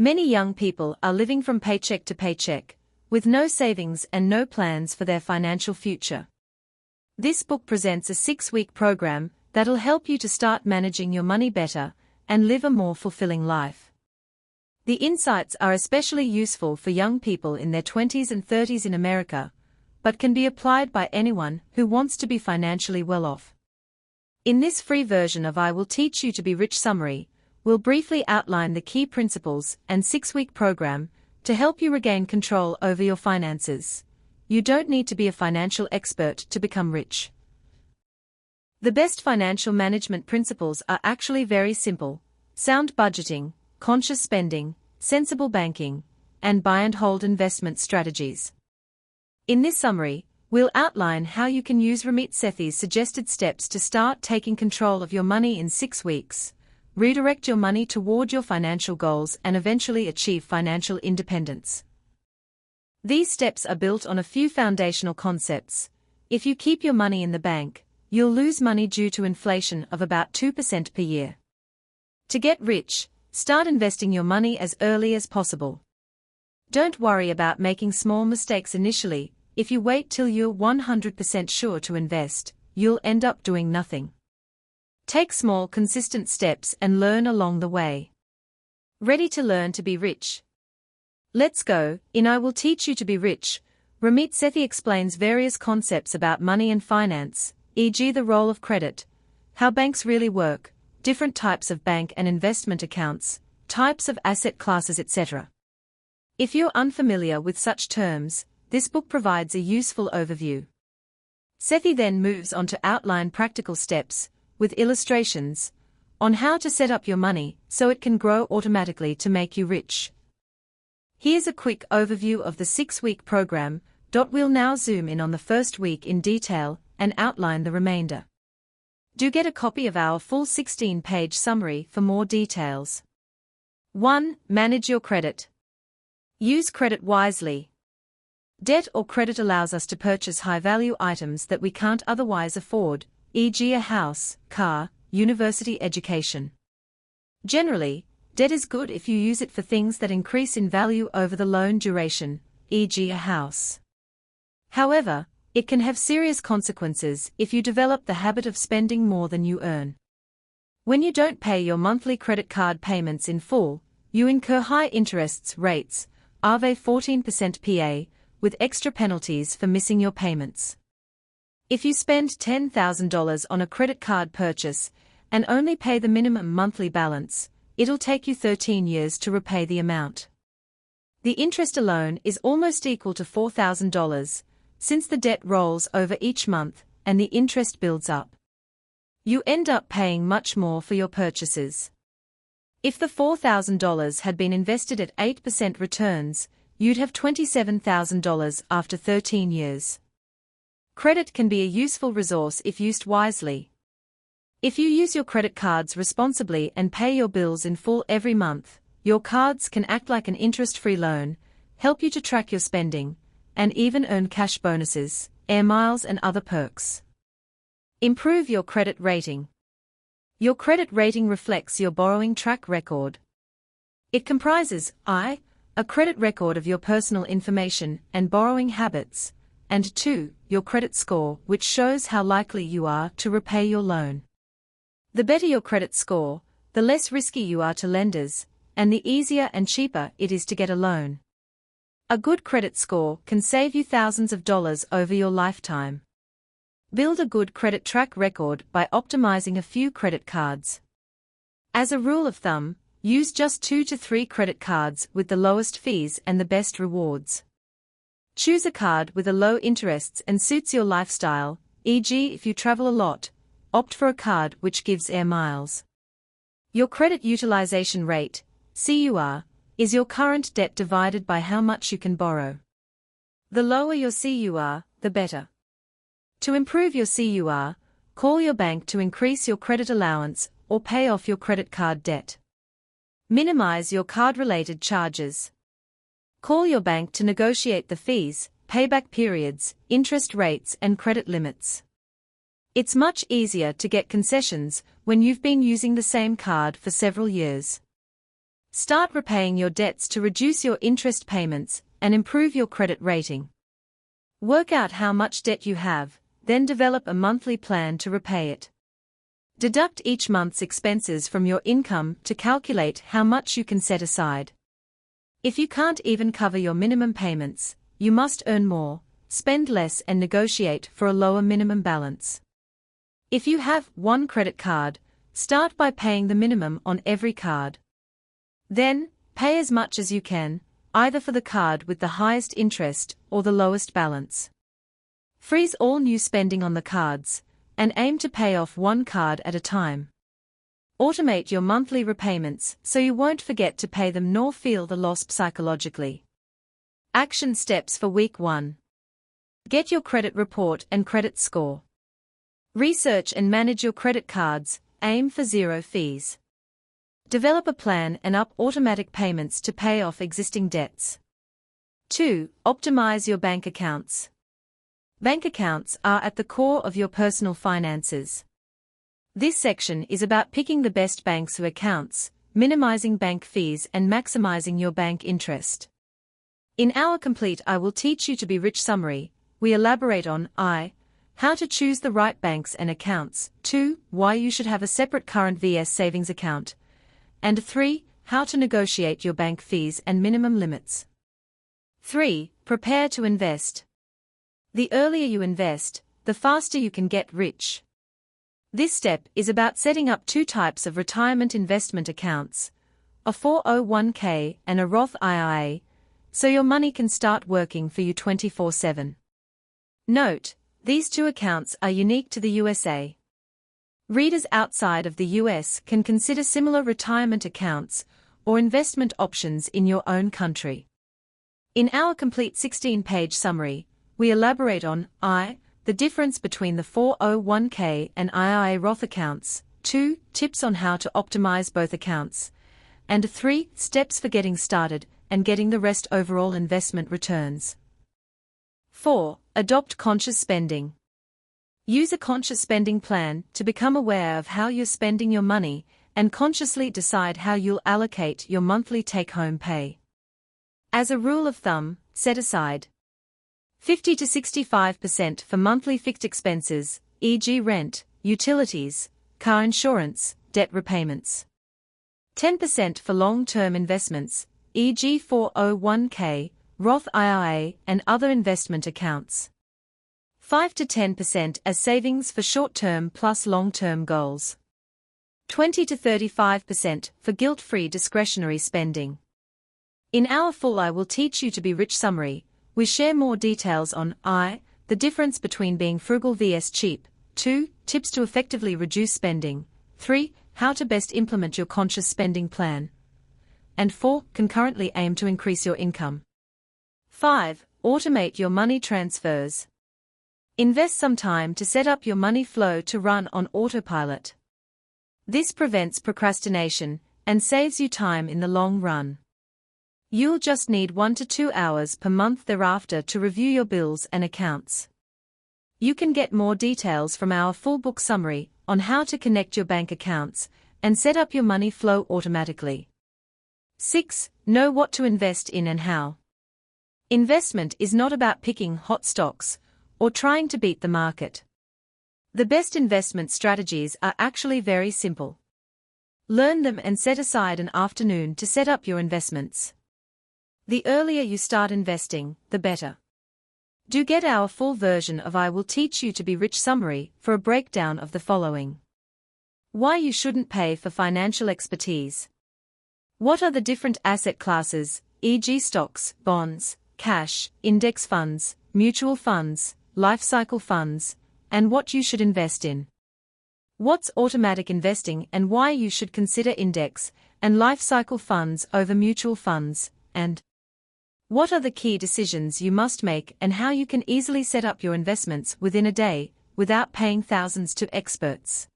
Many young people are living from paycheck to paycheck, with no savings and no plans for their financial future. This book presents a 6-week program that'll help you to start managing your money better and live a more fulfilling life. The insights are especially useful for young people in their 20s and 30s in America, but can be applied by anyone who wants to be financially well off. In this free version of I Will Teach You to Be Rich summary, we'll briefly outline the key principles and 6-week program to help you regain control over your finances. You don't need to be a financial expert to become rich. The best financial management principles are actually very simple: sound budgeting, conscious spending, sensible banking, and buy and hold investment strategies. In this summary, we'll outline how you can use Ramit Sethi's suggested steps to start taking control of your money in 6 weeks, redirect your money toward your financial goals, and eventually achieve financial independence. These steps are built on a few foundational concepts. If you keep your money in the bank, you'll lose money due to inflation of about 2% per year. To get rich, start investing your money as early as possible. Don't worry about making small mistakes initially. If you wait till you're 100% sure to invest, you'll end up doing nothing. Take small, consistent steps and learn along the way. Ready to learn to be rich? Let's go. In I Will Teach You to Be Rich, Ramit Sethi explains various concepts about money and finance, e.g. the role of credit, how banks really work, different types of bank and investment accounts, types of asset classes, etc. If you're unfamiliar with such terms, this book provides a useful overview. Sethi then moves on to outline practical steps, with illustrations, on how to set up your money so it can grow automatically to make you rich. Here's a quick overview of the 6-week program. We'll now zoom in on the first week in detail and outline the remainder. Do get a copy of our full 16-page summary for more details. 1. Manage your credit. Use credit wisely. Debt or credit allows us to purchase high-value items that we can't otherwise afford, e.g. a house, car, university education. Generally, debt is good if you use it for things that increase in value over the loan duration, e.g. a house. However, it can have serious consequences if you develop the habit of spending more than you earn. When you don't pay your monthly credit card payments in full, you incur high interest rates, Ave 14% PA, with extra penalties for missing your payments. If you spend $10,000 on a credit card purchase and only pay the minimum monthly balance, it'll take you 13 years to repay the amount. The interest alone is almost equal to $4,000, since the debt rolls over each month and the interest builds up. You end up paying much more for your purchases. If the $4,000 had been invested at 8% returns, you'd have $27,000 after 13 years. Credit can be a useful resource if used wisely. If you use your credit cards responsibly and pay your bills in full every month, your cards can act like an interest-free loan, help you to track your spending, and even earn cash bonuses, air miles, and other perks. Improve your credit rating. Your credit rating reflects your borrowing track record. It comprises a credit record of your personal information and borrowing habits, and 2, your credit score, which shows how likely you are to repay your loan. The better your credit score, the less risky you are to lenders, and the easier and cheaper it is to get a loan. A good credit score can save you thousands of dollars over your lifetime. Build a good credit track record by optimizing a few credit cards. As a rule of thumb, use just 2 to 3 credit cards with the lowest fees and the best rewards. Choose a card with a low interest and suits your lifestyle, e.g. if you travel a lot, opt for a card which gives air miles. Your credit utilization rate, CUR, is your current debt divided by how much you can borrow. The lower your CUR, the better. To improve your CUR, call your bank to increase your credit allowance or pay off your credit card debt. Minimize your card-related charges. Call your bank to negotiate the fees, payback periods, interest rates, and credit limits. It's much easier to get concessions when you've been using the same card for several years. Start repaying your debts to reduce your interest payments and improve your credit rating. Work out how much debt you have, then develop a monthly plan to repay it. Deduct each month's expenses from your income to calculate how much you can set aside. If you can't even cover your minimum payments, you must earn more, spend less and negotiate for a lower minimum balance. If you have one credit card, start by paying the minimum on every card. Then, pay as much as you can, either for the card with the highest interest or the lowest balance. Freeze all new spending on the cards, and aim to pay off one card at a time. Automate your monthly repayments so you won't forget to pay them nor feel the loss psychologically. Action steps for Week 1. Get your credit report and credit score. Research and manage your credit cards, aim for zero fees. Develop a plan and up automatic payments to pay off existing debts. 2. Optimize your bank accounts. Bank accounts are at the core of your personal finances. This section is about picking the best banks for accounts, minimizing bank fees and maximizing your bank interest. In our complete I Will Teach You to Be Rich summary, we elaborate on I. How to choose the right banks and accounts, 2. Why you should have a separate current vs savings account, and 3. How to negotiate your bank fees and minimum limits. 3. Prepare to invest. The earlier you invest, the faster you can get rich. This step is about setting up two types of retirement investment accounts, a 401k and a Roth IRA, so your money can start working for you 24/7. Note, these two accounts are unique to the USA. Readers outside of the US can consider similar retirement accounts or investment options in your own country. In our complete 16-page summary, we elaborate on I. The difference between the 401k and IRA Roth accounts, 2. Tips on how to optimize both accounts, and 3. Steps for getting started and getting the rest overall investment returns. 4. Adopt conscious spending. Use a conscious spending plan to become aware of how you're spending your money and consciously decide how you'll allocate your monthly take-home pay. As a rule of thumb, set aside 50 to 65% for monthly fixed expenses, e.g. rent, utilities, car insurance, debt repayments. 10% for long-term investments, e.g. 401k, Roth IRA and other investment accounts. 5 to 10% as savings for short-term plus long-term goals. 20 to 35% for guilt-free discretionary spending. In our full I Will Teach You to Be Rich summary, we share more details on I. The difference between being frugal vs cheap, 2. Tips to effectively reduce spending, 3. How to best implement your conscious spending plan, and 4. Concurrently aim to increase your income. 5. Automate your money transfers. Invest some time to set up your money flow to run on autopilot. This prevents procrastination and saves you time in the long run. You'll just need 1 to 2 hours per month thereafter to review your bills and accounts. You can get more details from our full book summary on how to connect your bank accounts and set up your money flow automatically. 6. Know what to invest in and how. Investment is not about picking hot stocks or trying to beat the market. The best investment strategies are actually very simple. Learn them and set aside an afternoon to set up your investments. The earlier you start investing, the better. Do get our full version of I Will Teach You to Be Rich summary for a breakdown of the following. Why you shouldn't pay for financial expertise. What are the different asset classes, e.g. stocks, bonds, cash, index funds, mutual funds, life cycle funds, and what you should invest in. What's automatic investing and why you should consider index and life cycle funds over mutual funds, and what are the key decisions you must make and how you can easily set up your investments within a day, without paying thousands to experts.